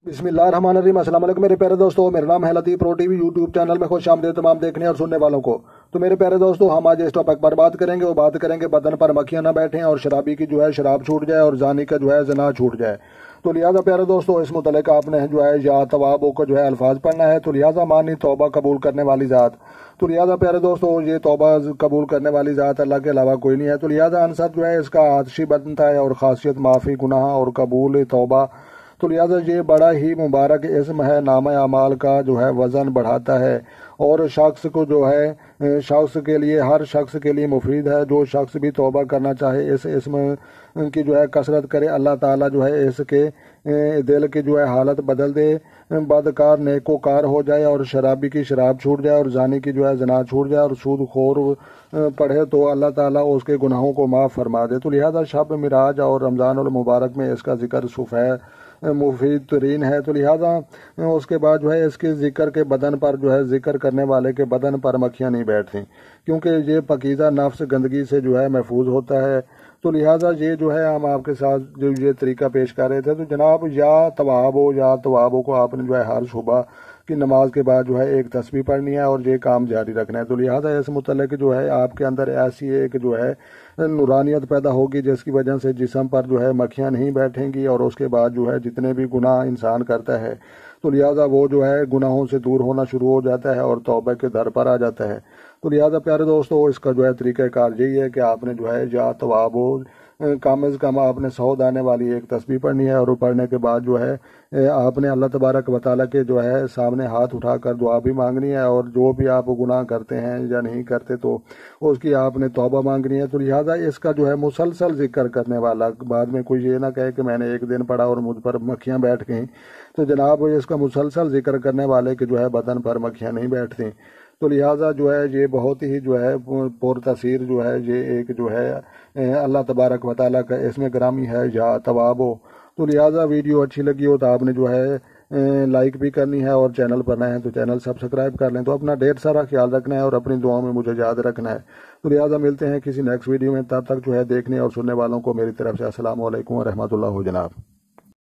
बिस्मिल्लाहिर्रहमानिर्रहीम। अस्सलाम वालेकुम मेरे प्यारे दोस्तों, मेरा नाम है लतीफ़ प्रो टीवी यूट्यूब चैनल में खुश आमदीद तमाम देखने और सुनने वालों को। तो मेरे प्यारे दोस्तों, हम आज इस टॉपिक पर बात करेंगे। वो बात करेंगे बदन पर मक्खियां ना बैठें और शराबी की जो है शराब छूट जाए और जानी का जो है जना छूट जाए। तो लिहाजा प्यारे दोस्तों, इस मुतल्लिक आपने जो है या तवाबों को जो है अल्फाज पढ़ना है। तो लिहाजा मानी तौबा कबूल करने वाली ज़ात। तो लिहाजा प्यारे दोस्तों, ये तौबा कबूल करने वाली ज़ात अल्लाह के अलावा कोई नहीं है। तो लिहाजा आंसर जो है इसका आतिशी बनता है और खासियत माफ़ी गुनाह और कबूल तौबा। तो लिहाजा ये बड़ा ही मुबारक इसम है, नाम अमाल का जो है वज़न बढ़ाता है और शख्स को जो है शख्स के लिए हर शख्स के लिए मुफीद है। जो शख्स भी तौबा करना चाहे इस इसम की जो है कसरत करे, अल्लाह ताला जो है इसके दिल की जो है हालत बदल दे, बदकार नेकोकार हो जाए और शराबी की शराब छूट जाए और जानी की जो है जना छूट जाए और सूद खोर पढ़े तो अल्लाह ताला उसके गुनाहों को माफ़ फरमा दे। तो लिहाजा शब मिराज और रमज़ान उल मुबारक में इसका जिक्र सुफ़ै मुफीद तरीन है। तो लिहाजा उसके बाद जो है इसके जिक्र के बदन पर जो है जिक्र करने वाले के बदन पर मक्खियाँ नहीं बैठती, क्योंकि ये पकीज़ा नफ्स गंदगी से जो है महफूज होता है। तो लिहाजा ये जो है हम आपके साथ जो ये तरीका पेश कर रहे थे। तो जनाब या तवाबो को आपने जो है हर सुबह की नमाज के बाद जो है एक तस्बीह पढ़नी है और ये काम जारी रखना है। तो लिहाजा इस मुतल्लिक जो है आपके अंदर ऐसी एक जो है नूरानियत पैदा होगी जिसकी वजह से जिस्म पर जो है मक्खियाँ नहीं बैठेंगी और उसके बाद जो है जितने भी गुनाह इंसान करता है तो लिहाजा वो जो है गुनाहों से दूर होना शुरू हो जाता है और तौबा के दर पर आ जाता है। तो लिहाजा प्यारे दोस्तों, इसका जो है तरीक़ाकार यही है कि आपने जो है या तवाबो कम अज़ कम आपने 100 दाने वाली एक तस्बीह पढ़नी है और पढ़ने के बाद जो है आपने अल्लाह तबारक व तआला के जो है सामने हाथ उठाकर दुआ भी मांगनी है और जो भी आप गुनाह करते हैं या नहीं करते तो उसकी आपने तौबा मांगनी है। तो लिहाजा इसका जो है मुसलसल जिक्र करने वाला, बाद में कोई ये ना कहे कि मैंने एक दिन पढ़ा और मुझ पर मक्खियाँ बैठ गईं। तो जनाब इसका मुसलसल जिक्र करने वाले के जो है बदन पर मक्खियाँ नहीं बैठती। तो लिहाजा जो है ये बहुत ही जो है पुरतसीर जो है ये एक जो है अल्लाह तबारक व तआला का इसमें ग्रामी है या तवाबो। तो लिहाजा वीडियो अच्छी लगी हो तो आपने जो है लाइक भी करनी है और चैनल पर नए हैं तो चैनल सब्सक्राइब कर लें। तो अपना ढेर सारा ख्याल रखना है और अपनी दुआओं में मुझे याद रखना है। तो लिहाजा मिलते हैं किसी नेक्स्ट वीडियो में, तब तक जो है देखने और सुनने वालों को मेरी तरफ से अस्सलाम वालेकुम व रहमतुल्लाह जनाब।